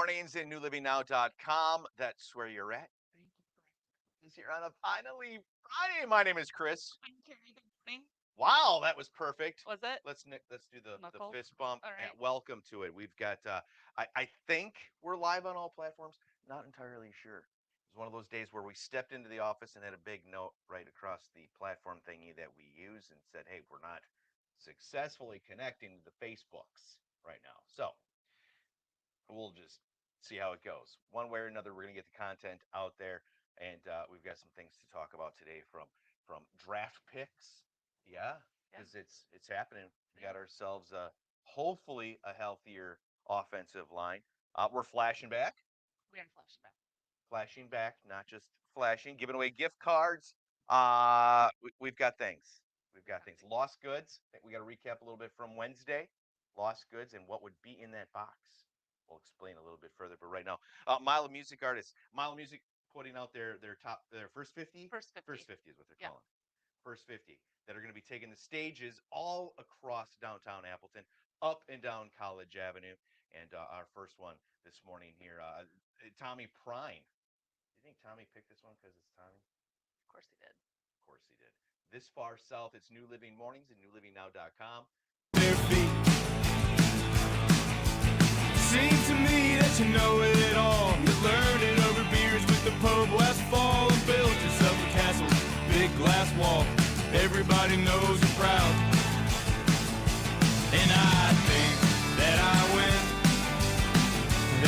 mornings in newlivingnow.com. That's where you're at. This here on a finally Friday. My name is Chris. I'm Carrie. Good morning. Wow, that was perfect. Was it? Let's do the Knuckles? fist bump. All right. And welcome to it. We've got I think we're live on all platforms. Not entirely sure. It's one of those days where we stepped into the office and had a big note right across the platform thingy that we use and said, "Hey, we're not successfully connecting to the Facebooks right now." So we'll just see how it goes. One way or another, we're going to get the content out there, and we've got some things to talk about today from draft picks. Yeah, because it's happening. We got ourselves hopefully a healthier offensive line. We're flashing back, We are flashing back. not just flashing, giving away gift cards. We've got things. We've got things. Lost goods. I think we got to recap a little bit from Wednesday. Lost goods and what would be in that box. We'll explain a little bit further, but right now, Mile of Music artists. Mile of Music putting out their first 50. First 50. First 50 is what they're calling. First 50 that are going to be taking the stages all across downtown Appleton, up and down College Avenue. And our first one this morning here, Tommy Prine. Do you think Tommy picked this one because it's Tommy? Of course he did. Of course he did. This far south, it's New Living Mornings and newlivingnow.com. Their feet. Seems to me that you know it all. You learned it over beers with the pub last fall and built yourself a castle, big glass wall. Everybody knows you're proud. And I think that I win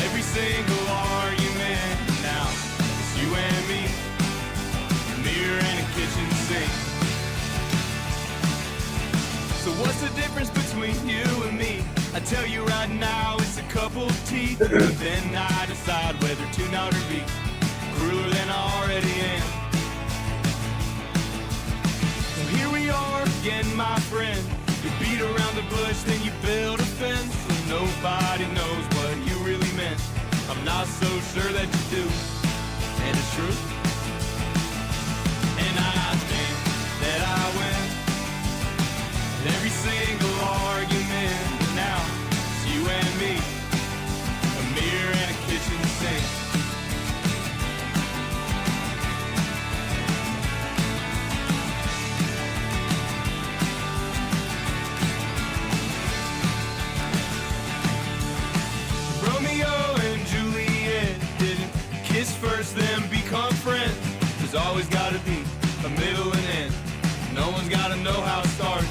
every single argument. Now it's you and me, a mirror and a kitchen sink. So what's the difference between you and me? I tell you right now, it's a cup of tea. Then I decide whether to not or be crueler than I already am. So here we are again, my friend. You beat around the bush, then you build a fence. So nobody knows what you really meant. I'm not so sure that you do, and it's true. And I think that I win every single argument. Now it's you and me, a mirror and a kitchen sink. Romeo and Juliet didn't kiss first, then become friends. There's always gotta be a middle and end. No one's gotta know how it starts.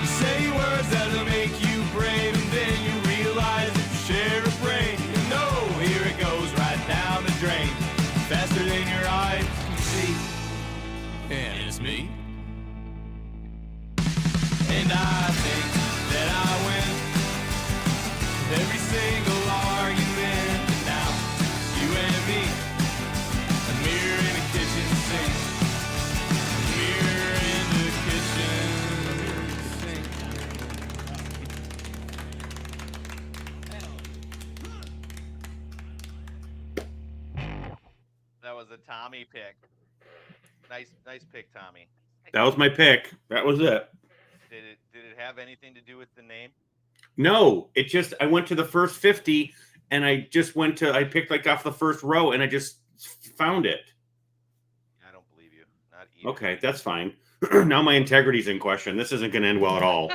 You say words that'll make you brave, and then you realize that you share a brain. You know, here it goes right down the drain, faster than your eyes can see. And it's me. And I think that I win every single argument. Now it's you and me, a mirror in a kitchen sink. A mirror in the kitchen sink. That was a Tommy pick. Nice pick, Tommy. That was my pick. That was it. Did it have anything to do with the name? No, it just, I went to the first 50 and I picked like off the first row and I just found it. I don't believe you. Not either. Okay, that's fine. Now my integrity's in question. This isn't going to end well at all.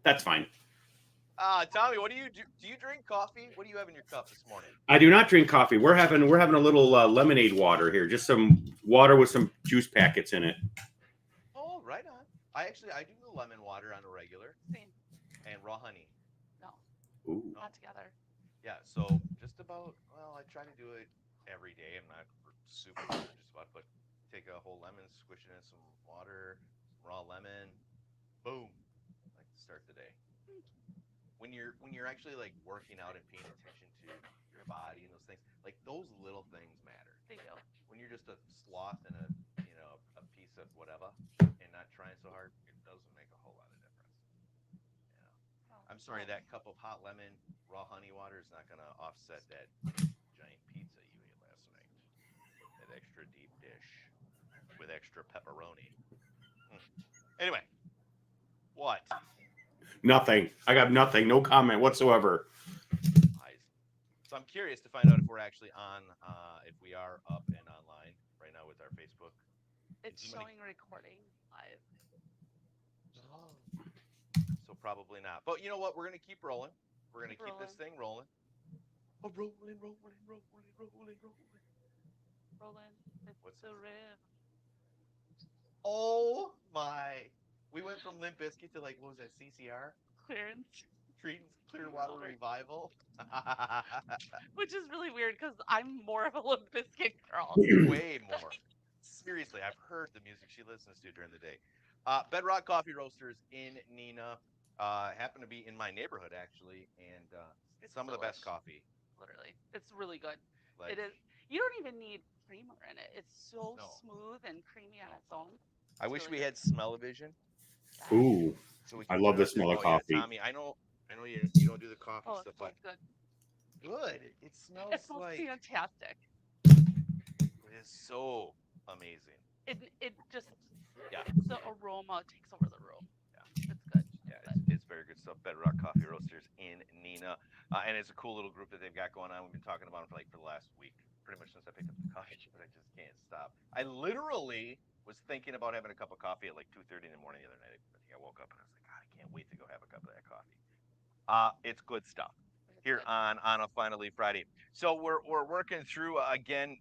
That's fine. Tommy, what do you do? Do you drink coffee? What do you have in your cup this morning? I do not drink coffee. We're having a little lemonade water here. Just some water with some juice packets in it. Oh, right on. I do the lemon water on a regular Same. and raw honey. No, Ooh. not together. Yeah, so just about, well, I try to do it every day. I'm not super religious about it, but take a whole lemon, squish it in some water, some raw lemon, boom. I like to start the day. When you're actually like working out and paying attention to your body and those things, like those little things matter. They do. When you're just a sloth and a piece of whatever and not trying so hard, it doesn't make a whole lot of difference. I'm sorry, that cup of hot lemon raw honey water is not going to offset that giant pizza you ate last night. That extra deep dish extra pepperoni. Anyway, what? Nothing. I got nothing. No comment whatsoever. Eyes. So I'm curious to find out if we're actually on, if we are up and online right now with our Facebook. It's Too many- showing recording live. So probably not. But you know what? We're gonna keep rolling. We're gonna Keep keep this rolling. thing rolling. Oh, rolling. Rolling with What's the this? rhythm. Oh my! We went from Limp Bizkit to like what was that? CCR? Clearance. Creedence Clearwater Revival. Which is really weird because I'm more of a Limp Bizkit girl. Way more. Seriously, I've heard the music she listens to during the day. Bedrock Coffee Roasters in Neenah happen to be in my neighborhood actually, and It's some of the best delish. coffee. Literally, it's really good. Like, It is. You don't even need creamer in it. It's so No. smooth and creamy on No. its own. I It's wish really we good. had smell-o-vision Yeah. Ooh, so we I could love put it the up there. smell of Oh yeah, coffee. Tommy, I know you don't do the coffee Oh, it stuff, but smells good. good. It smells It smells like fantastic. it is so amazing. It just Yeah. it's the aroma takes over the room. Yeah. It's good. Yeah, It's good. it's very good stuff. Bedrock Coffee Roasters in Neenah, and it's a cool little group that they've got going on. We've been talking about it for the last week, pretty much since I picked up the coffee, but I just can't stop. I literally was thinking about having a cup of coffee at like 2:30 in the morning the other night. I think I woke up and I was like, God, I can't wait to go have a cup of that coffee. It's good stuff It's here good. on a Finally Friday. So we're working through again.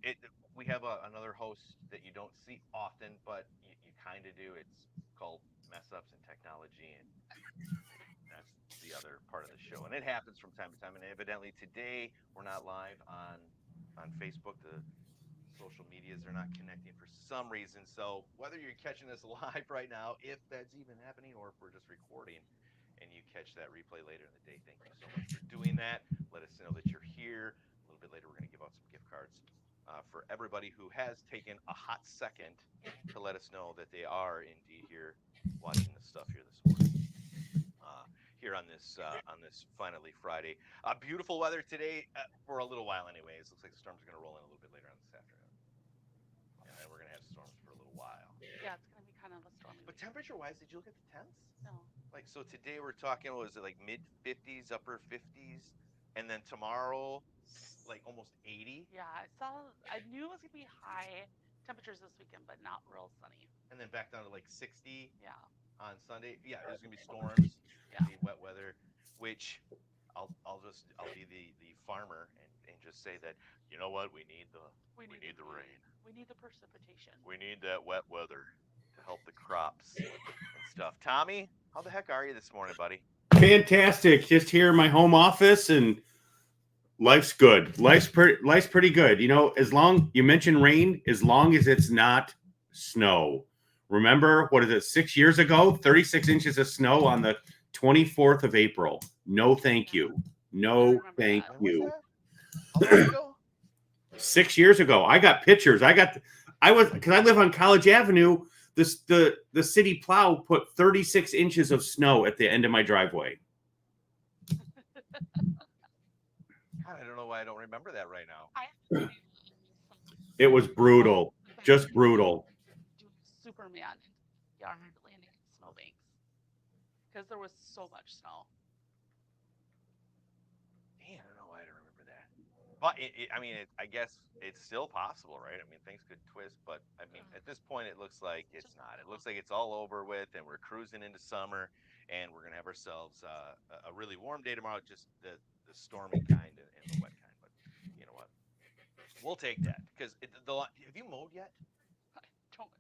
We have another host that you don't see often, but you kind of do. It's called Mess Ups in Technology, and that's the other part of the show. And it happens from time to time. And evidently today we're not live on Facebook. The social medias are not connecting for some reason. So whether you're catching this live right now, if that's even happening, or if we're just recording and you catch that replay later in the day, thank you so much for doing that. Let us know that you're here. A little bit later, we're going to give out some gift cards for everybody who has taken a hot second to let us know that they are indeed here watching the stuff here this morning. Here on this finally Friday, beautiful weather today for a little while, anyways. Looks like the storms are going to roll in a little bit later on this afternoon, and then we're going to have storms for a little while. Yeah, it's gonna be kind of a stormy. But temperature-wise, did you look at the temps? No. Like, so today we're talking, what was it, like mid 50s, upper 50s, and then tomorrow, like almost 80, Yeah, I knew it was gonna be high temperatures this weekend, but not real sunny. and then back down to like 60 Yeah. on Sunday. Yeah, there's gonna be storms. It's gonna Yeah. be wet weather, which I'll be the farmer and just say that, you know what, we need the rain. We need the precipitation. We need that wet weather to help the crops and stuff. Tommy, how the heck are you this morning, buddy? Fantastic. Just here in my home office, and life's good. Life's pretty good. You know, as long you mentioned rain, as long as it's not snow. Remember, what is it, 6 years ago? 36 inches of snow on the 24th of April. No, thank you. No, remember thank that. When was you. that? How long ago? 6 years ago. I got pictures. because I live on College Avenue. The city plow put 36 inches of snow at the end of my driveway. God, I don't know why I don't remember that right now. I have to do It was brutal. Just brutal. doing Superman in yard landing in snowbanks because there was so much snow. Man, I don't know why I don't remember that. But I guess it's still possible, right? I mean, things could twist, but I mean, at this point, it looks like it's Just not. It looks like it's all over with, and we're cruising into summer, and we're gonna have ourselves a really warm day tomorrow, just the stormy kind and the wet kind. But you know what? We'll take that because have you mowed yet?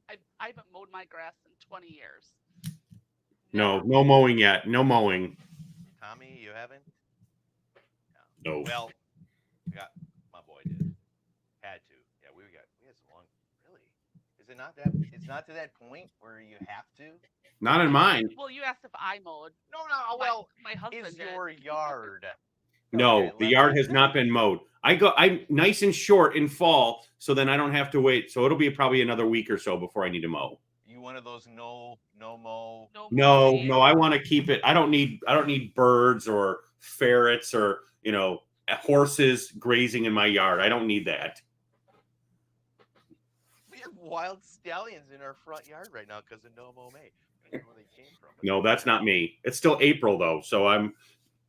I haven't mowed my grass in 20 years. No, Never no mowing yet. No mowing. Tommy, you haven't? No. Well, my boy did. Had to. Yeah, we had some long. Really? Is it not that? It's not to that point where you have to. Not in mine. Well, you asked if I mowed. No. Well, my husband is did. your yard? No, Okay, the let yard me- has not been mowed. I'm nice and short in fall, so then I don't have to wait. So it'll be probably another week or so before I need to mow. You one of those no mow? No. No, mowing. I want to keep it. I don't need birds or ferrets or, horses grazing in my yard. I don't need that. We have wild stallions in our front yard right now because of no mow May. I don't know where they came from. But No, that's not me. It's still April though, so I'm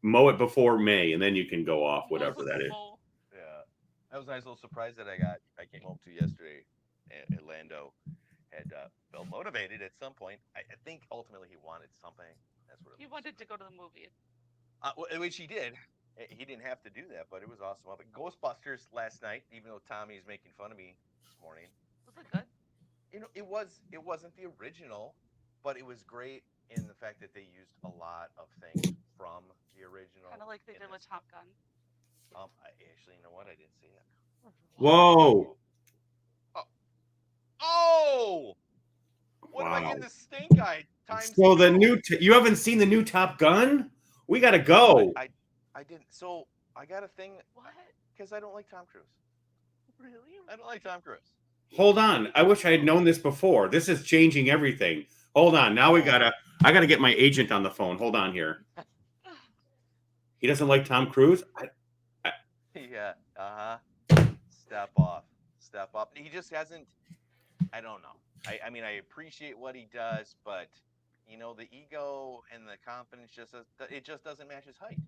mow it before May, and then you can go off whatever that is. Mow. Yeah, that was a nice little surprise that I came home to yesterday. And Lando had felt motivated at some point. I think ultimately he wanted something. That's what it He was. wanted to go to the movies. Which he did. He didn't have to do that, but it was awesome. But Ghostbusters last night, even though Tommy's making fun of me this morning, Was it good? it wasn't the original, but it was great in the fact that they used a lot of things from the original. Kind of like they in did with this. Top Gun. Actually, you know what? I didn't see that. Whoa! Oh! What am I Wow. getting the stink eye times So the two? new you haven't seen the new Top Gun? We gotta go. I didn't. So I got a thing What? because I don't like Tom Cruise. Really? I don't like Tom Cruise. Hold on. I wish I had known this before. This is changing everything. Hold on. Now I gotta get my agent on the phone. Hold on here. He doesn't like Tom Cruise? Yeah. Step off. Step up. He just hasn't. I don't know. I mean, I appreciate what he does, but the ego and the confidence it just doesn't match his height.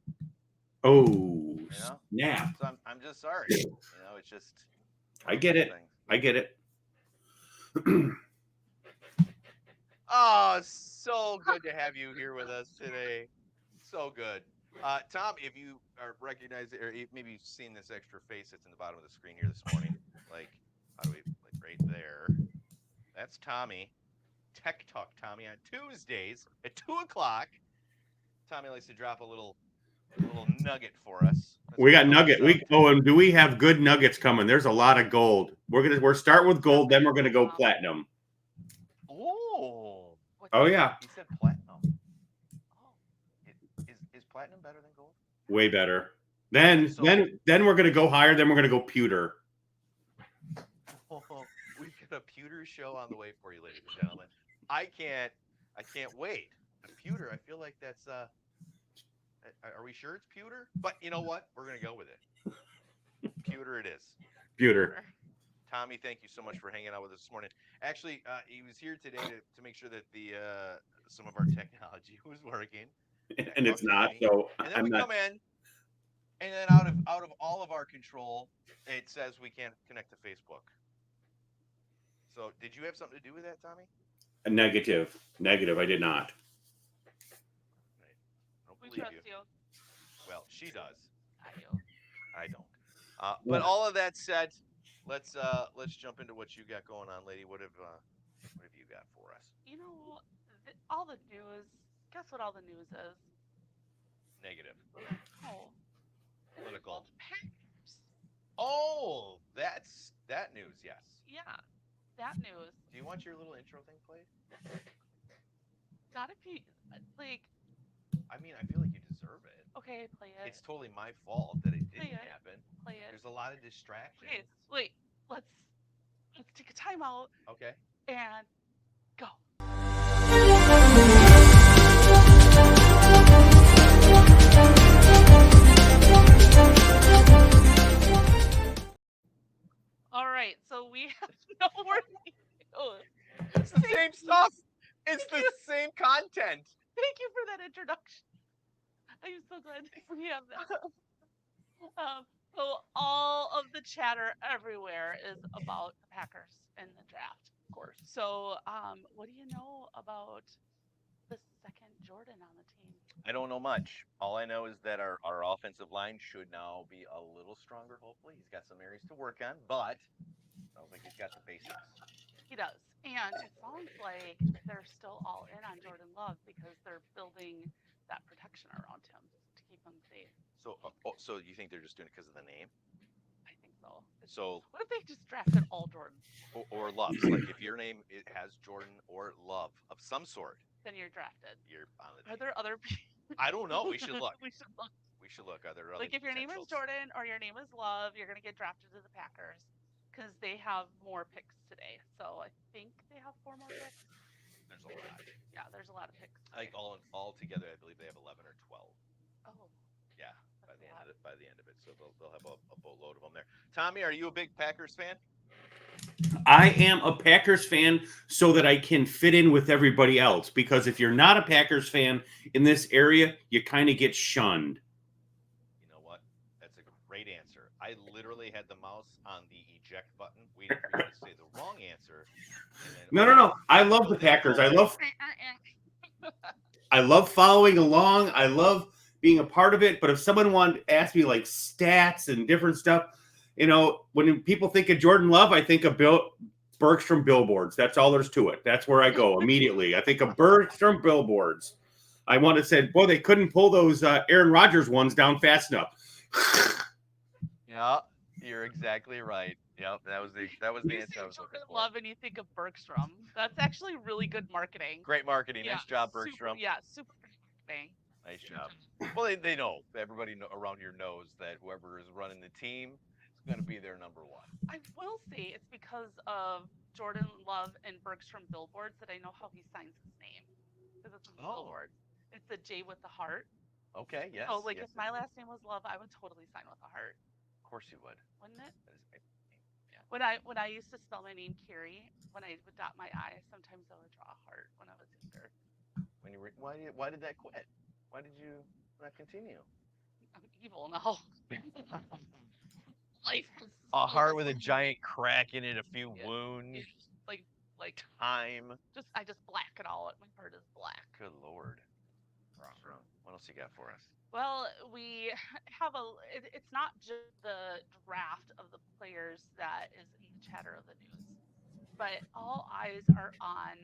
Oh, snap. So I'm just sorry. It's just. I get it. Things. I get it. Oh, so good to have you here with us today. So good. Tom, if you are recognized or maybe you've seen this extra face that's in the bottom of the screen here this morning, like how do we right there? That's Tommy. Tech Talk Tommy on Tuesdays at 2:00. Tommy likes to drop a little nugget for us. That's We what got call nugget. And do we have good nuggets coming? There's a lot of gold. We're start with gold, then we're gonna go platinum. Oh. Oh yeah. He said platinum. Oh. Is platinum better than gold? Way better. Then we're gonna go higher, then we're gonna go pewter. Oh, we've got a pewter show on the way for you, ladies and gentlemen. I can't wait. A pewter, I feel like that's are we sure it's pewter? But you know what? We're gonna go with it. Pewter it is. Pewter. Tommy, thank you so much for hanging out with us this morning. Actually, he was here today to make sure that the some of our technology was working. And it's not. So and then come in, and then out of all of our control, it says we can't connect to Facebook. So, did you have something to do with that, Tommy? A negative. I did not. Right. I don't We believe trust you. Well, she does. I do. I don't. But all of that said, let's jump into what you got going on, lady. What have you got for us? All the news. Guess what all the news is? Negative. Oh. Political. Packers. Oh, that's that news. Yes. Yeah, that news. Do you want your little intro thing played? Gotta be like. I mean, I feel like you deserve it. Okay, play it. It's totally my fault that it didn't happen. Play it. There's a lot of distractions. Okay, wait. Let's take a timeout. Okay. And go. All right, so we have nowhere news. It's the same stuff. It's the same content. Thank you for that introduction. I'm so glad we have that. So all of the chatter everywhere is about the Packers and the draft. Of course. So, what do you know about the second Jordan on the team? I don't know much. All I know is that our offensive line should now be a little stronger, hopefully. He's got some areas to work on, but sounds like he's got the basics. He does. And it sounds like they're still all in on Jordan Love because they're building that protection around him to keep him safe. So you think they're just doing it because of the name? I think so. So what if they just drafted all Jordans? Or Loves. Like if your name has Jordan or Love of some sort, then you're drafted. You're on the team. Are there other people? I don't know. We should look. We should look. Are there other like if your name is Jordan or your name is Love, you're gonna get drafted to the Packers because they have more picks today. So I think they have 4 more picks. There's a lot. Yeah, there's a lot of picks. Like all together, I believe they have 11 or 12. Oh. Yeah. By the end of it, so they'll have a boatload of them there. Tommy, are you a big Packers fan? I am a Packers fan so that I can fit in with everybody else. Because if you're not a Packers fan in this area, you kind of get shunned. You know what? That's a great answer. I literally had the mouse on the eject button, waiting for you to say the wrong answer, and then No, no, no. I love so the then Packers. go. I love following along. I love being a part of it. But if someone wanted to ask me like stats and different stuff, when people think of Jordan Love, I think of Bergstrom billboards. That's all there's to it. That's where I go immediately. I think of Bergstrom billboards. I want to say, boy, they couldn't pull those Aaron Rodgers ones down fast enough. Yeah, you're exactly right. Yep, that was the You answer I say was looking Jordan for. Love and you think of Bergstrom. That's actually really good marketing. Great marketing. Yeah, Nice job, super. Bergstrom. Yeah, super good marketing. Nice job. Well, they know. Everybody around here knows that whoever is running the team is going to be their number one. I will say it's because of Jordan Love and Bergstrom billboards that I know how he signs his name because it's in the Oh, billboards. It's the J with the heart. okay. Yes. So, like, Yes, if my last name was Love, I would totally sign with a heart, of course you would. wouldn't it? That is, yeah. When I used to spell my name Carrie, when I would dot my I, sometimes I would draw a heart when I was younger. When you were, why did that quit? Why did you not continue? I'm evil now. Life is A full heart of with a giant crack in it, a few yeah, wounds, yeah, like time. just I just black it all. My heart is black. Good lord. Wrong. What else you got for us? Well, we have it's not just the draft of the players that is in the chatter of the news, but all eyes are on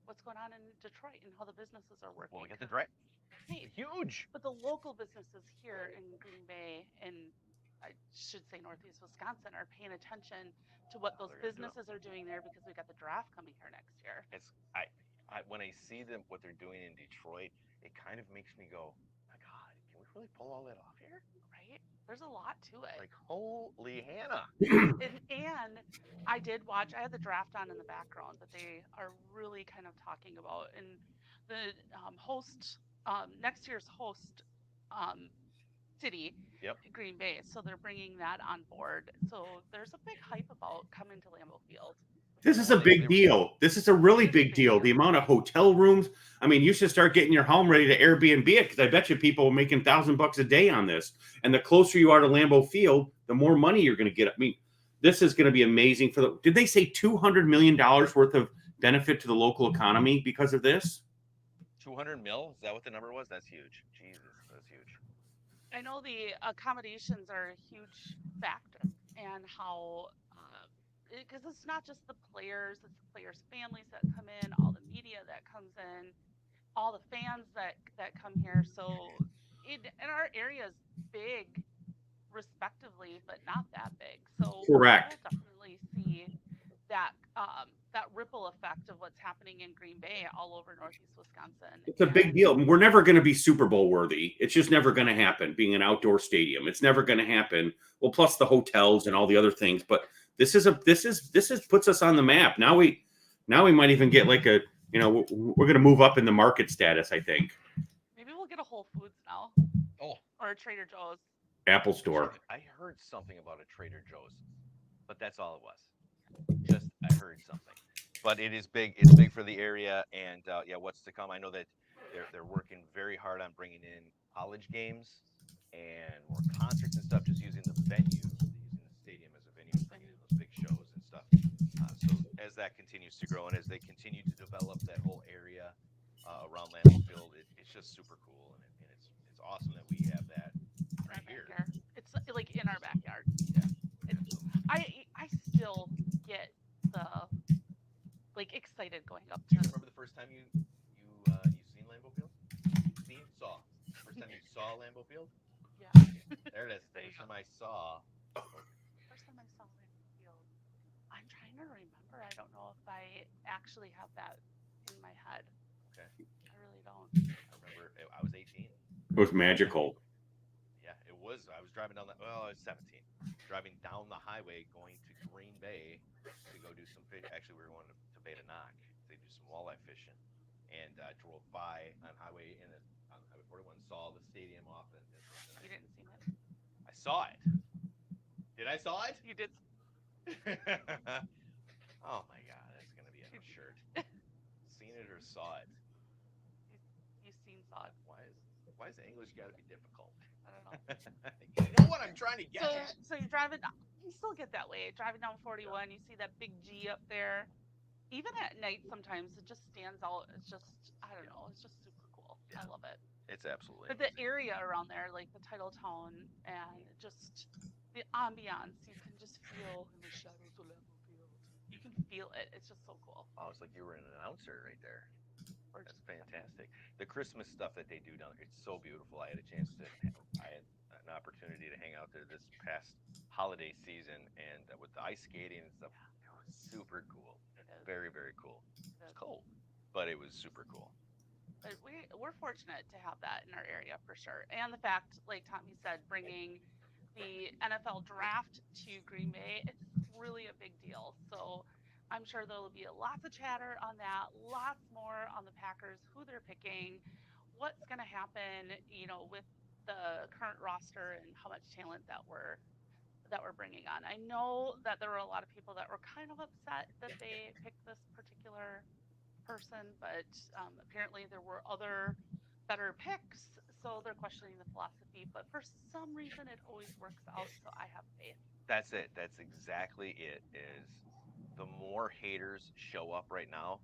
what's going on in Detroit and how the businesses are Well, working. we got the draft. Right, Huge. but the local businesses here in Green Bay and I should say Northeast Wisconsin are paying attention to what How those they're gonna do it. businesses are doing there because we got the draft coming here next year. It's when I see them what they're doing in Detroit, it kind of makes me go, my God, can we really pull all that off here? Right? There's a lot to it. Like holy Hannah. And I did watch. I had the draft on in the background, but they are really kind of talking about and the host next year's host um, city, Yep. Green Bay. So they're bringing that on board. So there's a big hype about coming to Lambeau Field. This is a Well, big deal. This is a really It is a big big deal. deal. The amount of hotel rooms. I mean, you should start getting your home ready to Airbnb it because I bet you people are making $1,000 a day on this. And the closer you are to Lambeau Field, the more money you're going to get. I mean, this is going to be amazing for the. Did they say $200 million worth of benefit to the local economy because of this? 200 mil? Is that what the number was? That's huge. Jesus, that's huge. I know the accommodations are a huge factor and how because it's not just the players, it's the players' families that come in, all the media that comes in, all the fans that come here. So and our area is big, respectively, but not that big. So Correct. we'll definitely see that ripple effect of what's happening in Green Bay all over Northeast Wisconsin. It's a big And deal. We're never going to be Super Bowl worthy. It's just never going to happen. Being an outdoor stadium, it's never going to happen. Well, plus the hotels and all the other things. But this is puts us on the map. Now we might even get like we're going to move up in the market status. I think maybe we'll get a Whole Foods now Oh, or a Trader Joe's. Apple Store. I heard something about a Trader Joe's, but that's all it was. Just I heard something, but it is big. It's big for the area, and yeah, what's to come? I know that they're working very hard on bringing in college games and more concerts and stuff. Just using the venue, using the stadium as a venue and bringing in those big shows and stuff. So as that continues to grow and as they continue to develop that whole area around Lambeau Field, it's just super cool, and it's awesome that we have that right here. It's like in our backyard. Yeah, It's absolutely. I still get the like excited going up Do you to remember the first time you seen Lambeau Field? Saw. First time you saw Lambeau Field? yeah. There it is. There you First go. time I saw. First time I saw Lambeau Field, I'm trying to remember. I don't know if I actually have that in my head. Okay. I really don't. I remember I was 18. It was magical. Yeah, it was. I was driving down well, I was 17. Driving down the highway going to Green Bay to go do some fish. Actually, we were going to Beta Knock to do some walleye fishing. And I drove by on Highway 41, saw the stadium off in the distance. You didn't see it. I saw it. Did I saw it? You did. seen it or saw it. You've seen saw it. Why is English got to be difficult? I don't know. You know what I'm trying to get at. So you're driving. You still get that way. Driving down 41, you see that big G up there. Even at night, sometimes it just stands out. It's just, I don't know. It's just super cool. I Yeah. love it. It's absolutely. But the area around there, like the title town and just the ambiance, you can just feel in the shadows of Lambeau Field. You can feel it. It's just so cool. Oh, it's like you were an announcer right there. Or That's fantastic. The Christmas stuff that they do down there, it's so beautiful. I had a chance to, I had an opportunity to hang out there this past holiday season, and with the ice skating and stuff, it was super cool. It is. Very, very cool. It It's is. cold, but it was super cool. But we're fortunate to have that in our area for sure. And the fact, like Tommy said, bringing the NFL draft to Green Bay, it's really a big deal. So I'm sure there'll be lots of chatter on that, lots more on the Packers, who they're picking, what's going to happen, with the current roster and how much talent that we're bringing on. I know that there were a lot of people that were kind of upset that they picked this particular person, but apparently there were other better picks, so they're questioning the philosophy. But for some reason, it always works out, so I have faith. That's it. That's exactly it. Is the more haters show up right now,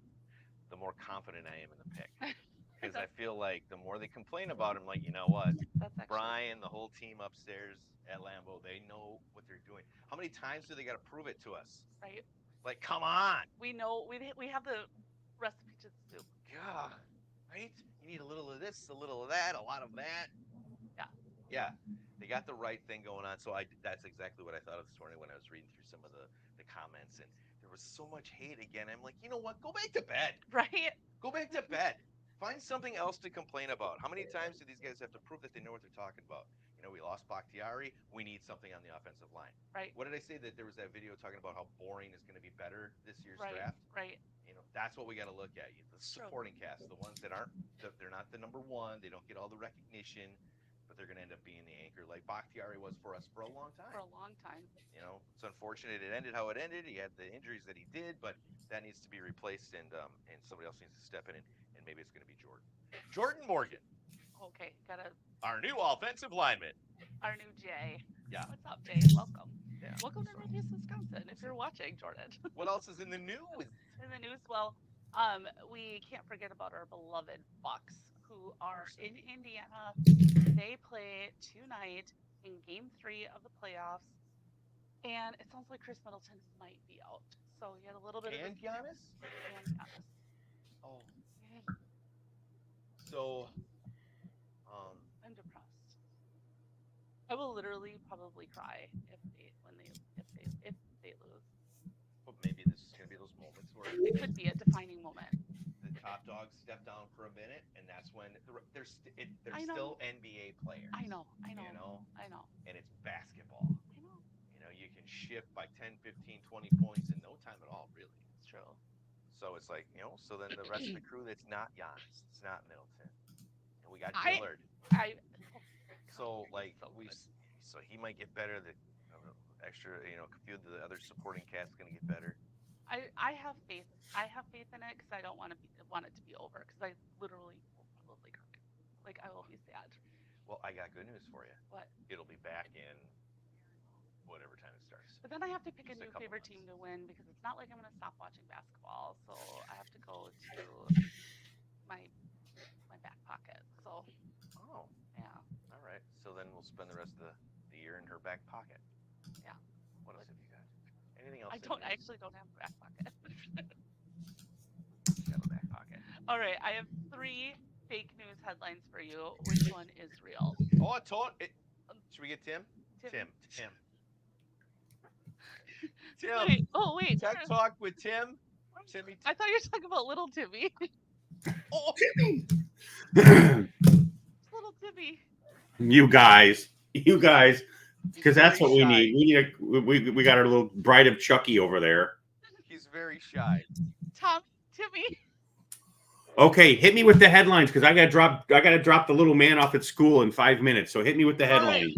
the more confident I am in the pick. Because I feel like the more they complain about him, like, you know what? That's actually Brian, the whole team upstairs at Lambeau, they know what they're doing. How many times do they got to prove it to us? right. Like, come on. We know we have the recipe to the soup. God, right? You need a little of this, a little of that, a lot of that. Yeah. Yeah, they got the right thing going on. So that's exactly what I thought of this morning when I was reading through some of the comments, and there was so much hate again. I'm like, you know what? Go back to bed. Right. Go back to bed. Find something else to complain about. How many times do these guys have to prove that they know what they're talking about? We lost Bakhtiari. We need something on the offensive line. Right. What did I say that there was that video talking about how boring is going to be better this year's Right. draft? Right. That's what we got to look at. The supporting cast, the ones that aren't, they're not the number one. They don't get all the recognition, but they're going to end up being the anchor, like Bakhtiari was for us for a long time. For a long time. It's unfortunate it ended how it ended. He had the injuries that he did, but that needs to be replaced, and somebody else needs to step in, and maybe it's going to be Jordan Morgan. Okay, gotta. Our new offensive lineman. Our new Jay. Yeah. What's up, Jay? Welcome. Yeah. Welcome to Northeast Wisconsin. If you're watching, Jordan. What else is in the news? In the news, well, we can't forget about our beloved Bucks, who are in Indiana. They play tonight in Game 3 of the playoffs, and it sounds like Chris Middleton might be out. So he had a little bit and of Giannis. And Giannis. Oh. So, I'm depressed. I will literally probably cry if they lose. Well, maybe this is gonna be those moments where It could be a defining moment. the top dogs step down for a minute, and that's when they're I know. still NBA players. I know. I know. And it's basketball. I know. You can shift by 10, 15, 20 points in no time at all, really. It's true. So it's like, so then the rest of the crew that's not Giannis, it's not Middleton, and we got I- Dillard. So so he might get better. The extra, a few of the other supporting cast is going to get better. I have faith. I have faith in it because I don't want it to be over because I literally will probably cry. Like I will be sad. Well, I got good news for you. What? It'll be back in whatever time it starts. But then I have to pick a Just a new couple favorite months. team to win because it's not like I'm going to stop watching basketball. So I have to go to my back pocket. So Oh, yeah. all right. So then we'll spend the rest of the year in her back pocket. Yeah. What else have you got? Anything else? I actually don't have a back pocket. You have a back pocket. All right, I have 3 fake news headlines for you. Which one is real? Oh, I told it. Should we get Tim? Tim. Wait. Tech Talk with Tim. Timmy. I thought you were talking about little Timmy. Oh, Little Timmy. You guys, because that's what we need. We got our little bride of Chucky over there. He's very shy. Timmy. Okay, hit me with the headlines because I gotta drop the little man off at school in 5 minutes. So hit me with the headlines.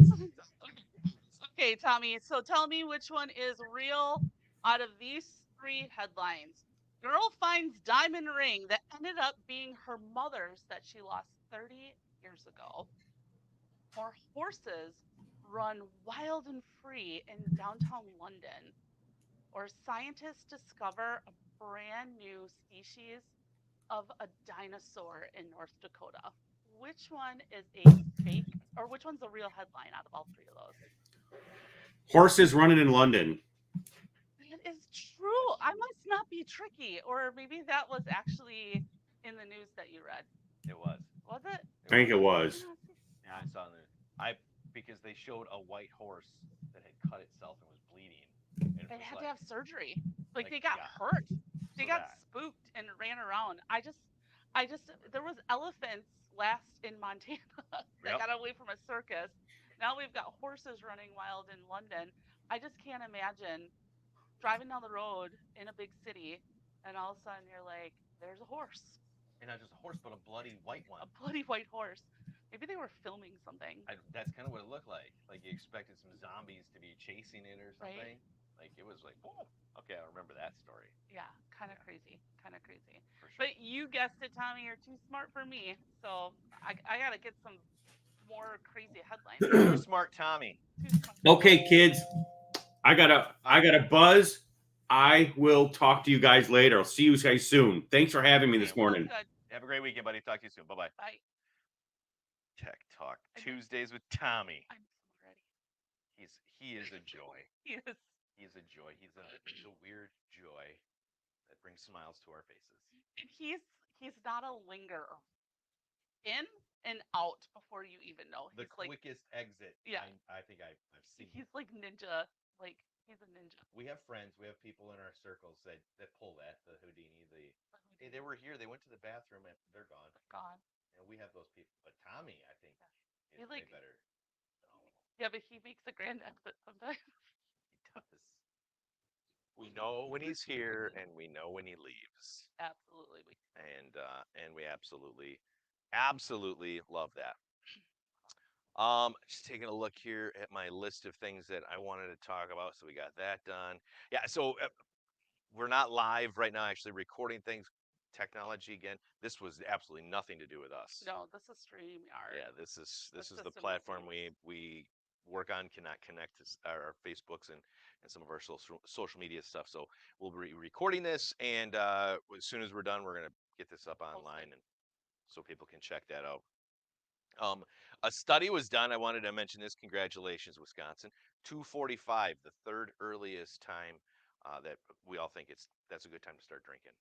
Okay, Tommy. So tell me which one is real out of these 3 headlines. Girl finds diamond ring that ended up being her mother's that she lost 30 years ago. More horses run wild and free in downtown London. Or scientists discover a brand new species of a dinosaur in North Dakota. Which one is a fake, or which one's a real headline out of all three of those? Horses running in London. That is true. I must not be tricky, or maybe that was actually in the news that you read. It was. Was it? I think it was. was. Yeah, I saw the I because they showed a white horse that had cut itself and was bleeding. And it They was had to like, have surgery. Like they like got yeah. hurt. They So got that spooked and ran around. There was elephants last in Montana that Yep. got away from a circus. Now we've got horses running wild in London. I just can't imagine driving down the road in a big city and all of a sudden you're like, there's a horse, and not just a horse, but a bloody white one. a bloody white horse. Maybe they were filming something, That's kind of what it looked like. Like you expected some zombies to be chasing it or right? something. Like it was like, whoa. Okay, I remember that story Yeah, kind of Yeah. crazy, kind of crazy. for sure. But you guessed it, Tommy. You're too smart for me. So I got to get some more crazy headlines for Too you. smart, Tommy. Too smart. Okay, kids. I got a buzz. I will talk to you guys later. I'll see you guys soon. Thanks for having me All this right. Sounds morning. good. Have a great weekend, buddy. Talk to you soon. Bye bye. Bye. Tech Talk I'm, Tuesdays with Tommy. I'm ready. He is a joy. Yes. He's a joy. He's a weird joy that brings smiles to our faces. And he's not a lingerer. In and out before you even know. The He's like, quickest exit. yeah, I think I've seen. he's like ninja. Like he's a ninja. We have friends. We have people in our circles that pull that the Houdini. Hey, they were here. They went to the bathroom and they're gone. Gone. And we have those people. But Tommy, I think, He is way like, better. yeah, but he makes a grand exit sometimes. He does. We know when he's here, and we know when he leaves, Absolutely. and we absolutely love that. Just taking a look here at my list of things that I wanted to talk about. So we got that done. Yeah. So we're not live right now, actually recording things. Technology again. This was absolutely nothing to do with us. No, this is StreamYard. Yeah, this is the system platform is- we work on. Cannot connect to our Facebooks and some of our social media stuff. So we'll be recording this, and as soon as we're done, we're gonna get this up online, and so people can check that out. Um, a study was done. I wanted to mention this. Congratulations, Wisconsin. 2:45, the third earliest time that we all think that's a good time to start drinking.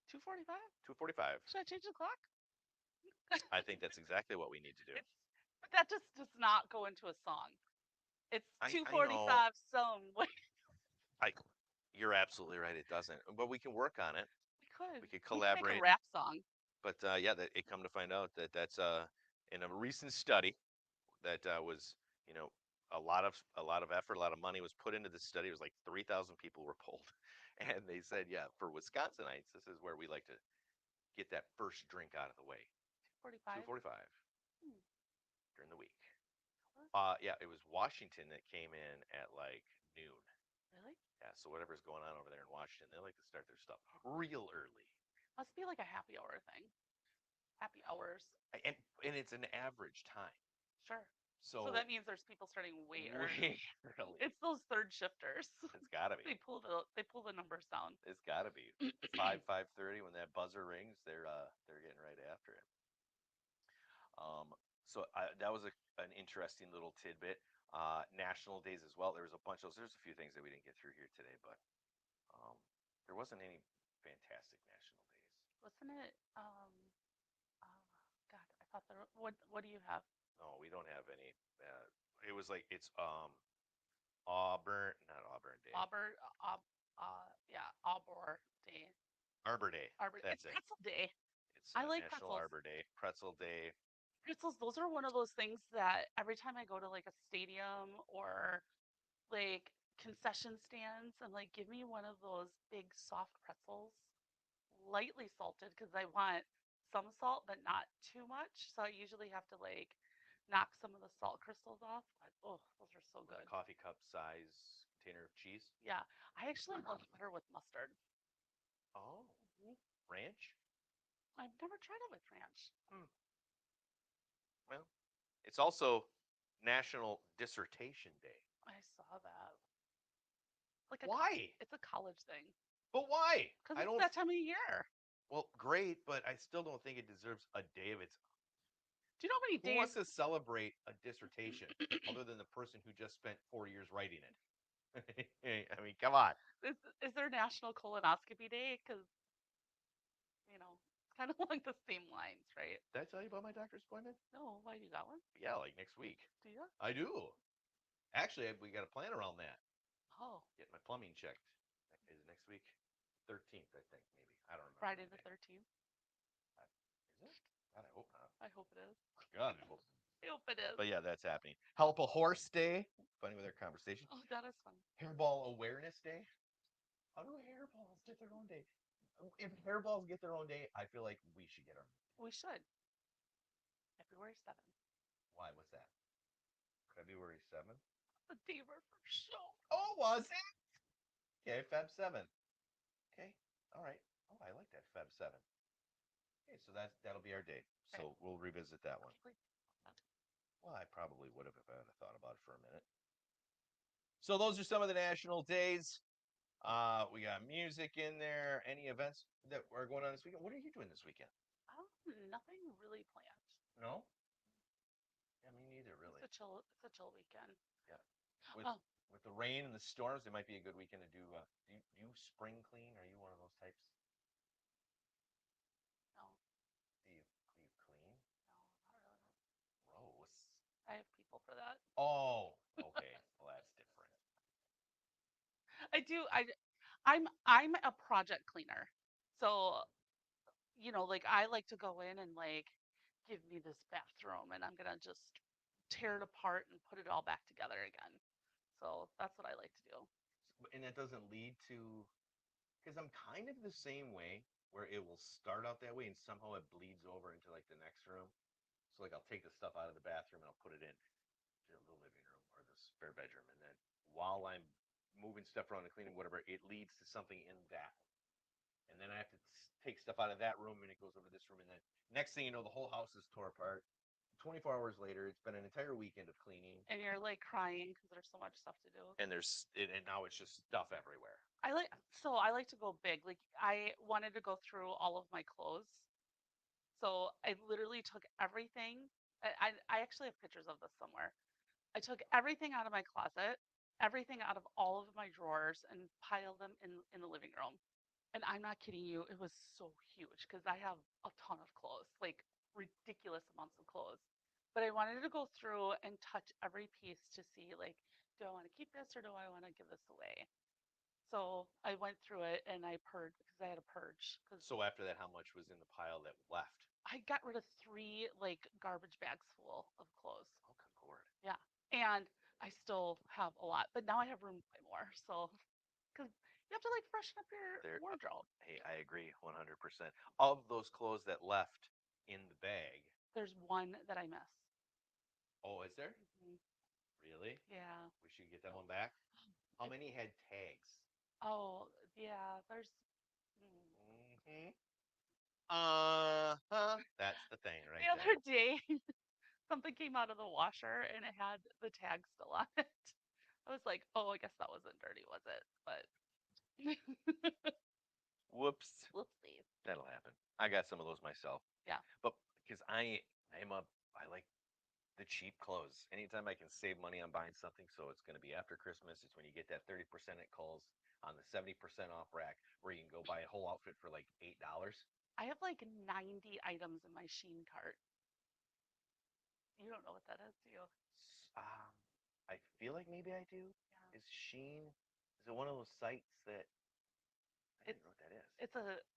2:45. 2:45. Should I change the clock? I think that's exactly what we need to do. But that just does not go into a song. It's I 2:45 some way. You're absolutely right. It doesn't, but we can work on it. We could. We could We could collaborate. make a rap song. But yeah, that it come to find out that that's in a recent study that was a lot of effort, a lot of money was put into this study. It was like 3,000 people were polled, and they said, yeah, for Wisconsinites, this is where we like to get that first drink out of the way. 45. 2:45 Hmm. during the week. Yeah, it was Washington that came in at like noon. Really? Yeah, so whatever's going on over there in Washington, they like to start their stuff real early. Must be like a happy hour thing. Happy hours. And it's an average time. Sure. So that means there's people starting way early. early. It's those third shifters. It's gotta be. They pull the numbers down. It's gotta be 5:30 when that buzzer rings. They're getting right after it. So that was an interesting little tidbit. National days as well. There was a bunch of those. There's a few things that we didn't get through here today, but um, there wasn't any fantastic national days. Wasn't it? God, I thought there. What do you have? No, we don't have any. It was like it's Auburn, not Auburn Day. Yeah, Arbor Day. Arbor Day. Arbor. That's It's it. Pretzel Day. It's I like National pretzels. Arbor Day, Pretzel Day. Pretzels. Those are one of those things that every time I go to like a stadium or like concession stands, I'm like, give me one of those big soft pretzels, lightly salted because I want some salt but not too much. So I usually have to like knock some of the salt crystals off. But oh, those are so With good. a coffee cup size container of cheese. Yeah, I actually love butter with mustard. Oh. Ranch? I've never tried it with ranch. Well, it's also National Dissertation Day. I saw that. Like Why? it's a college thing. But why? Because I it's don't. that time of year. Well, great, but I still don't think it deserves a day of its. Do you know how many Who wants days? to celebrate a dissertation other than the person who just spent 4 years writing it? I mean, come on. Is there National Colonoscopy Day? Because it's kind of along the same lines, right? Did I tell you about my doctor's appointment? No, why you got one? Yeah, like next week. Do you? I do. Actually, we got a plan around that. Oh, Get my plumbing checked. Is it next week? 13th, I think, maybe. I don't remember. Friday the the day. 13th. Is it? God, I hope not. I hope it is. God, I hope. I hope it is. But yeah, that's happening. Help a Horse Day. Funny with our conversation. Oh, that is fun. Hairball Awareness Day. How do hairballs get their own day? If hairballs get their own day, I feel like we should get our. We should. February 7th. Why? What's that? February 7th? The day of our first show. Oh, was it? Okay, Feb 7th. Okay, all right. Oh, I like that Feb 7th. Okay, so that'll be our day. So we'll revisit that one. Well, I probably would have if I had thought about it for a minute. So those are some of the national days. We got music in there. Any events that are going on this weekend? What are you doing this weekend? Nothing really planned. No. Yeah, me neither, really. It's a chill weekend. Yeah. With the rain and the storms, it might be a good weekend to do. Do you spring clean? Are you one of those types? No. Do you clean? No, not really. Gross. I have people for that. Oh, okay. Well, that's different. I do. I'm a project cleaner. So, like I like to go in and like give me this bathroom and I'm gonna just tear it apart and put it all back together again. So that's what I like to do. And that doesn't lead to, because I'm kind of the same way where it will start out that way and somehow it bleeds over into like the next room. So like I'll take the stuff out of the bathroom and I'll put it in the living room or the spare bedroom, and then while I'm moving stuff around and cleaning whatever, it leads to something in that, and then I have to take stuff out of that room and it goes over to this room, and then next thing you know, the whole house is tore apart. 24 hours later, it's been an entire weekend of cleaning, And you're like crying because there's so much stuff to do. and and now it's just stuff everywhere. I like to go big. Like I wanted to go through all of my clothes. So I literally took everything. I actually have pictures of this somewhere. I took everything out of my closet, everything out of all of my drawers, and piled them in the living room. And I'm not kidding you, it was so huge because I have a ton of clothes, like ridiculous amounts of clothes. But I wanted to go through and touch every piece to see, like, do I want to keep this or do I want to give this away? So I went through it and I purged because I had a purge. Because So after that, how much was in the pile that left? I got rid of 3 like garbage bags full of clothes. Oh, good lord. Yeah. And I still have a lot, but now I have room to buy more. So, because you have to like freshen up your wardrobe. Hey, I agree 100%. Of those clothes that left in the bag, There's one that I miss. oh, is there? Mhm. Really? Yeah. We should get that one back. How many had tags? Oh, yeah. There's. Mm-hmm. Uh-huh. That's the thing right The there. other day, something came out of the washer and it had the tag still on it. I was like, oh, I guess that wasn't dirty, was it? But Whoops. whoopsies. That'll happen. I got some of those myself. Yeah. But because I like the cheap clothes. Anytime I can save money on buying something, so it's going to be after Christmas. It's when you get that 30% at Kohl's on the 70% off rack, where you can go buy a whole outfit for like $8. I have like 90 items in my Sheen cart. You don't know what that is, do you? Um, I feel like maybe I do. Yeah. Is Sheen? Is it one of those sites that? I don't know what that is.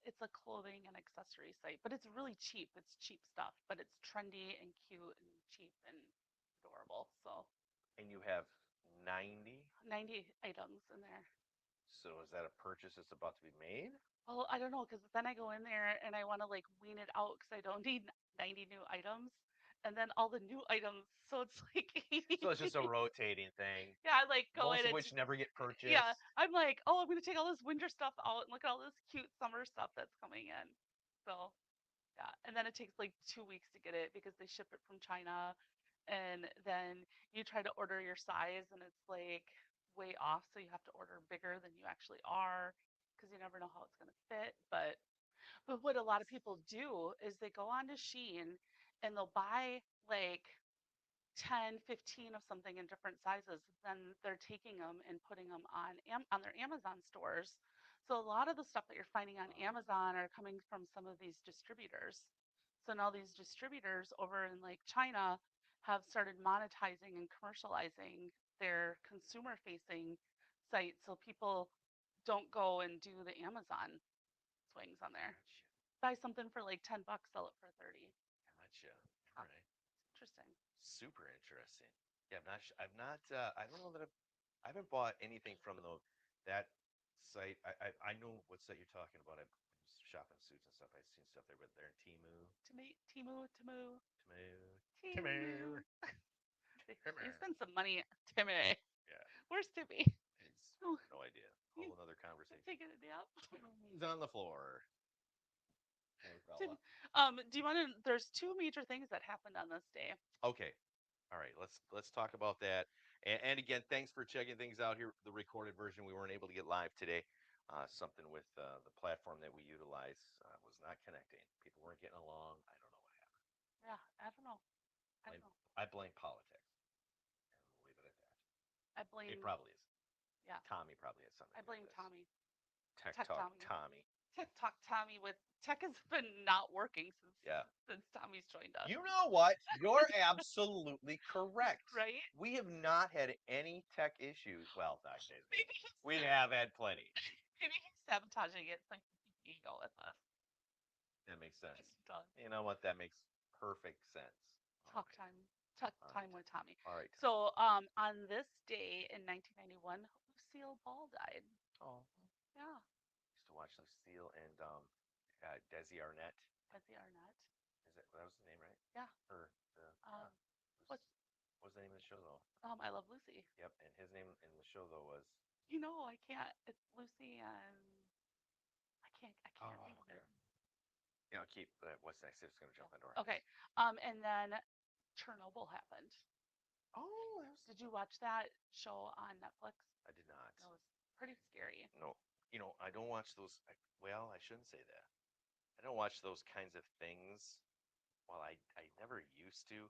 It's a clothing and accessory site, but it's really cheap. It's cheap stuff, but it's trendy and cute and cheap and adorable. So And you have 90. 90 items in there. So is that a purchase that's about to be made? Well, I don't know because then I go in there and I want to like wean it out because I don't need 90 new items. and then all the new items. So it's like, So it's just a rotating thing, yeah, I like go most in of and which never get purchased. yeah, I'm like, oh, I'm gonna take all this winter stuff out and look at all this cute summer stuff that's coming in. So yeah, and then it takes like 2 weeks to get it because they ship it from China, and then you try to order your size and it's like way off, so you have to order bigger than you actually are because you never know how it's gonna fit. But what a lot of people do is they go on to Shein and they'll buy like 10, 15 of something in different sizes. Then they're taking them and putting them on their Amazon stores. So a lot of the stuff that you're finding on Amazon are coming from some of these distributors. So now these distributors over in like China have started monetizing and commercializing their consumer facing sites so people don't go and do the Amazon swings on there. Buy something for like $10, sell it for 30. Gotcha. Yeah, All right. interesting. Super interesting. Yeah, I've not. I don't know that I haven't bought anything from that site. I know what site you're talking about. I'm shopping suits and stuff. I've seen stuff there, but they're in Timu. Timu, Timu, Timu. Timu. Timu. Timu. You spend some money, Timmy. Yeah. Where's Timmy? It's Oh, no idea. Whole another conversation. taking a nap. He's on the floor. Hey, Tim, fella. do you want to? There's two major things that happened on this day. Okay. All right. Let's talk about that. And again, thanks for checking things out here. The recorded version, we weren't able to get live today. Something with the platform that we utilize was not connecting. People weren't getting along. I don't know what happened. Yeah, I don't know. I don't know. I blame politics. And we'll leave it at that. I blame. It probably is. Yeah, Tommy probably has something I to do blame with this. Tommy. Tech Tech Talk Tommy. Tommy. Tech Talk Tommy with tech has been not working Yeah. since Tommy's joined us. You know what? You're absolutely correct. Right? We have not had any tech issues. Well, not Maybe we have had plenty. maybe he's sabotaging it so he can go with us. That makes sense. Done. You know what? That makes perfect sense. Talk time. Talk All time right. with Tommy. All right. So, on this day in 1991, Lucille Ball died. Oh, Yeah, used to watch Lucille and Desi Arnett. Desi Arnett. Is that was the name, right? Yeah. Or Um, who's- what's what was the name of the show though? I Love Lucy. Yep. And his name in the show though was. I can't. It's Lucy and I can't Oh, think of okay. it. Keep what's next? It's gonna jump that door. Okay. And then Chernobyl happened. Oh, Did you watch that show on Netflix? I did not. That was pretty scary. No, I don't watch those. Well, I shouldn't say that. I don't watch those kinds of things. Well, I never used to.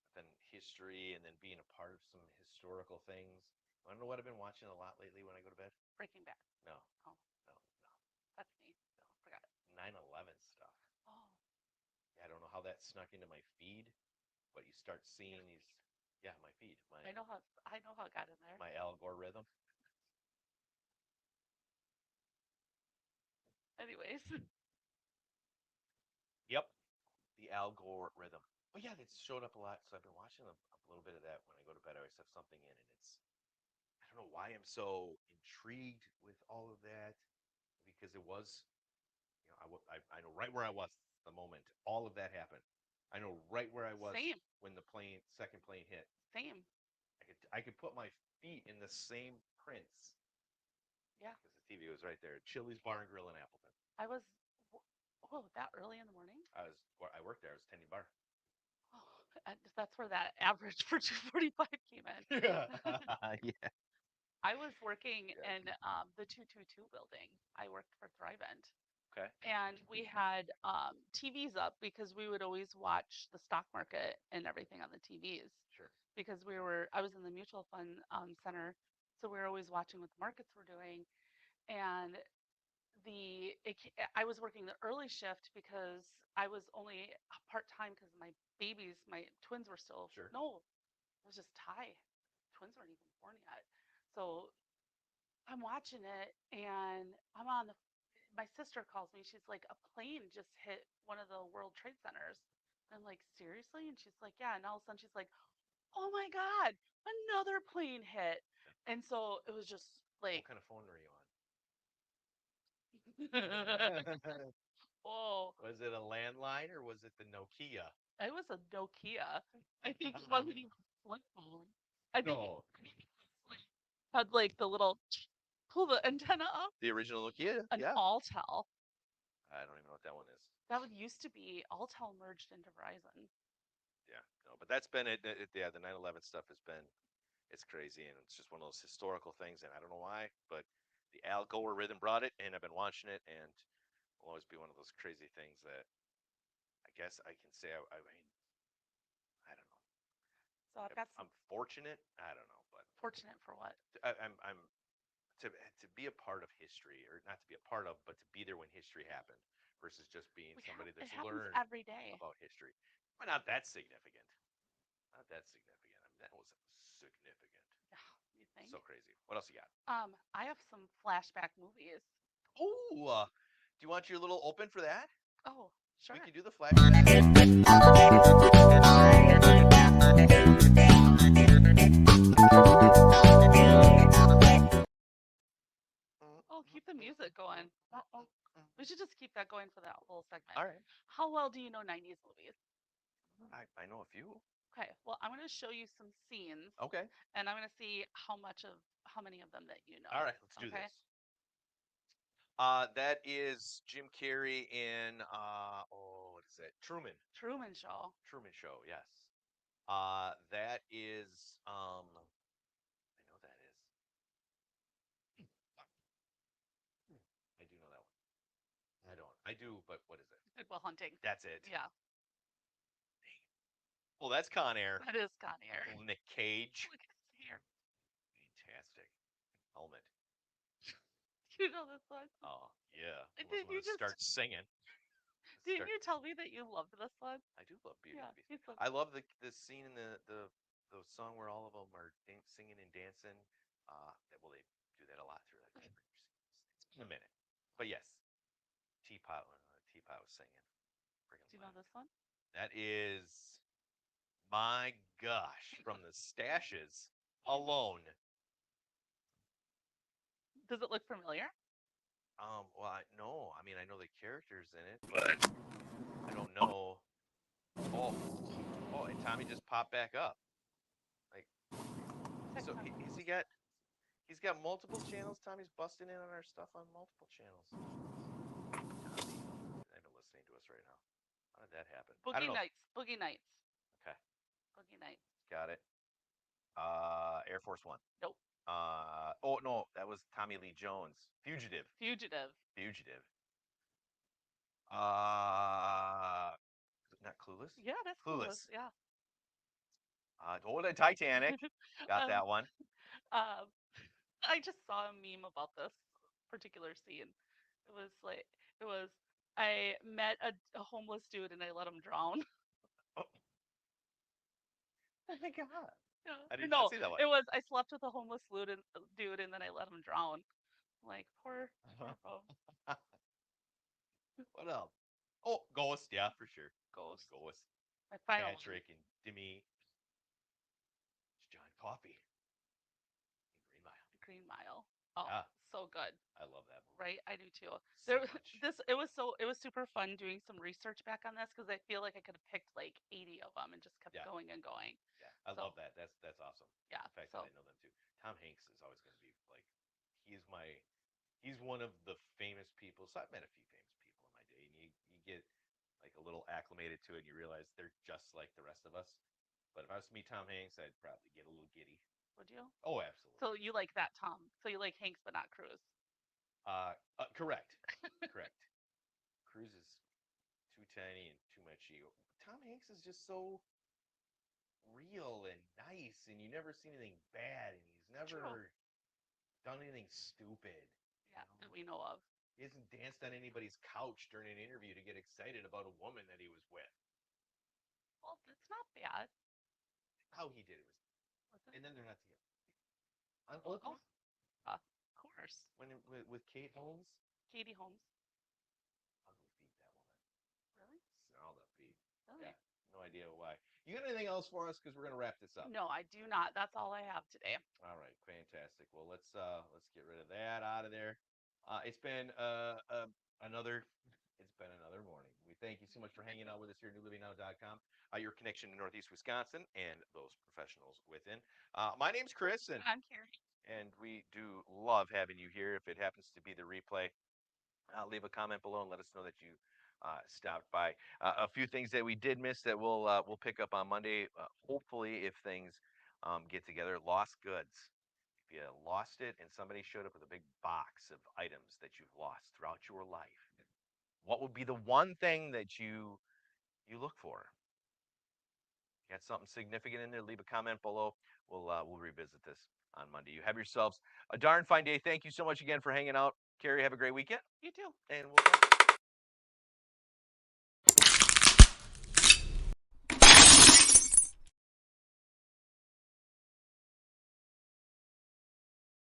But then history and then being a part of some historical things. I don't know what I've been watching a lot lately when I go to bed. Breaking Bad. No, Oh, no, that's me. Forgot. 9/11 stuff. Oh, Yeah, I don't know how that snuck into my feed, but you start seeing these. Yeah, my feed, I know how it got in there. my algorithm. Anyways, Yep, the algorithm. But yeah, that showed up a lot. So I've been watching a little bit of that when I go to bed. I always have something in, and I don't know why I'm so intrigued with all of that because it was, I know right where I was the moment all of that happened. I know right where I was same, when the second plane hit. same. I could put my feet in the same prints Yeah, because the TV was right there. Chili's Bar and Grill in Appleton. I was. That early in the morning. I worked there. I was tending bar. Oh, and that's where that average for 245 came in. Yeah. I was working Yeah. in the 222 building. I worked for Thrivent. Okay. And we had TVs up because we would always watch the stock market and everything on the TVs Sure. because I was in the mutual fund center, so we were always watching what the markets were doing. And I was working the early shift because I was only part time because my twins were still. Sure. No, it was just Ty. Twins weren't even born yet. So I'm watching it and my sister calls me. She's like, a plane just hit one of the World Trade Centers. And I'm like, seriously? And she's like, yeah. And all of a sudden she's like, oh my God, another plane hit. And so it was just like, What kind of phone were you on? whoa. Was it a landline or was it the Nokia? It was a Nokia. I think it wasn't even a flip phone. I think No, had like the little pull the antenna up. the original Nokia. An Yeah, Alltel. I don't even know what that one is. That would used to be Alltel merged into Verizon. Yeah, no, but that's been it. Yeah, the 9/11 stuff has been it's crazy, and it's just one of those historical things, and I don't know why, but the Al Gore rhythm brought it, and I've been watching it, and will always be one of those crazy things that I guess I can say. I mean, I don't know. So I've got some I'm fortunate. I don't know, but fortunate for what? I'm to be a part of history, or not to be a part of, but to be there when history happened, versus just being somebody It that's happens learned every day. about history. But not that significant. Not that significant. I mean, that was significant. You think? So crazy. What else you got? I have some flashback movies. Oh, do you want your little open for that? Oh, sure. We can do the flashback. Oh, keep the music going. We should just keep that going for that whole segment. All right. How well do you know 90s movies? I know a few. Okay, well, I'm going to show you some scenes, Okay. and I'm going to see how many of them that you know. All right. Let's do Okay? this. That is Jim Carrey in what is it? Truman. Truman Show. Truman Show. Yes. That is I know that is. I do know that one. I don't. I do, but what is it? Good Will Hunting. That's it. Yeah, Well, that's Con Air. that is Con Air. Little Nick Cage. Look at his hair. Fantastic. Helmet. You know this one? Oh yeah. Didn't Unless when you it just starts singing. didn't you tell me that you loved this one? I do love Beauty Yeah, and the Beast. he's so I love the scene in the song where all of them are singing and dancing. Well, they do that a lot through that. It's been a minute, but yes, Teapot when Teapot was singing. Do you know this one? That is my gosh from the stashes alone. Does it look familiar? Well, no, I mean I know the characters in it, but I don't know. Oh, and Tommy just popped back up. Like, so has he got? He's got multiple channels. Tommy's busting in on our stuff on multiple channels. Tommy, I know listening to us right now. How did that happen? I don't Boogie know. Nights. Boogie Nights. Okay, Boogie Nights. got it. Air Force One. Nope. Oh no, that was Tommy Lee Jones. Fugitive. Fugitive. Fugitive. Not Clueless. Yeah, that's Clueless. Yeah. The Titanic. Got um, that one. um, I just saw a meme about this particular scene. It was like it was I met a homeless dude and I let him drown. Oh my god. Yeah. I did No, not see that one. it was I slept with a homeless dude and then I let him drown. Like poor bro. What else? Oh, Ghost. Yeah, for sure. Ghost. Ghost. My final one. Patrick and Demi. It's John Coffey. Green Mile. Green Mile. Oh, Yeah, so good. I love that movie. Right, I do too. So There, much. it was super fun doing some research back on this because I feel like I could have picked like 80 of them and just kept Yeah. going and going. Yeah, I So- love that. That's awesome. Yeah. The fact So that I know them too. Tom Hanks is always going to be like, he's one of the famous people. So I've met a few famous people in my day, and you get like a little acclimated to it, and you realize they're just like the rest of us. But if I was to meet Tom Hanks, I'd probably get a little giddy. would you? Oh, absolutely. So you like that, Tom? So you like Hanks but not Cruise? Correct. Correct. Cruz is too tiny and too much ego. Tom Hanks is just so real and nice, and you never see anything bad, and he's never True. done anything stupid. Yeah, that we know of. He hasn't danced on anybody's couch during an interview to get excited about a woman that he was with. Well, that's not bad. How he did it was, Was it? and then they're not together. On Oh, Oprah, of course. with Kate Holmes, Katie Holmes. ugly feet. That woman, Really? snarled up feet. Really? Yeah, no idea why. You got anything else for us? Because we're gonna wrap this up. No, I do not. That's all I have today. All right, fantastic. Well, let's get rid of that out of there. It's been another it's been another morning. We thank you so much for hanging out with us here at newlivingnow.com. Your connection to Northeast Wisconsin and those professionals within. My name's Chris, I'm Carrie. and we do love having you here. If it happens to be the replay, leave a comment below and let us know that you stopped by. A few things that we did miss that we'll pick up on Monday. Hopefully, if things get together, lost goods. If you lost it and somebody showed up with a big box of items that you've lost throughout your life, what would be the one thing that you look for? Got something significant in there? Leave a comment below. We'll revisit this on Monday. You have yourselves a darn fine day. Thank you so much again for hanging out. Carrie, have a great weekend. You too. And we'll talk.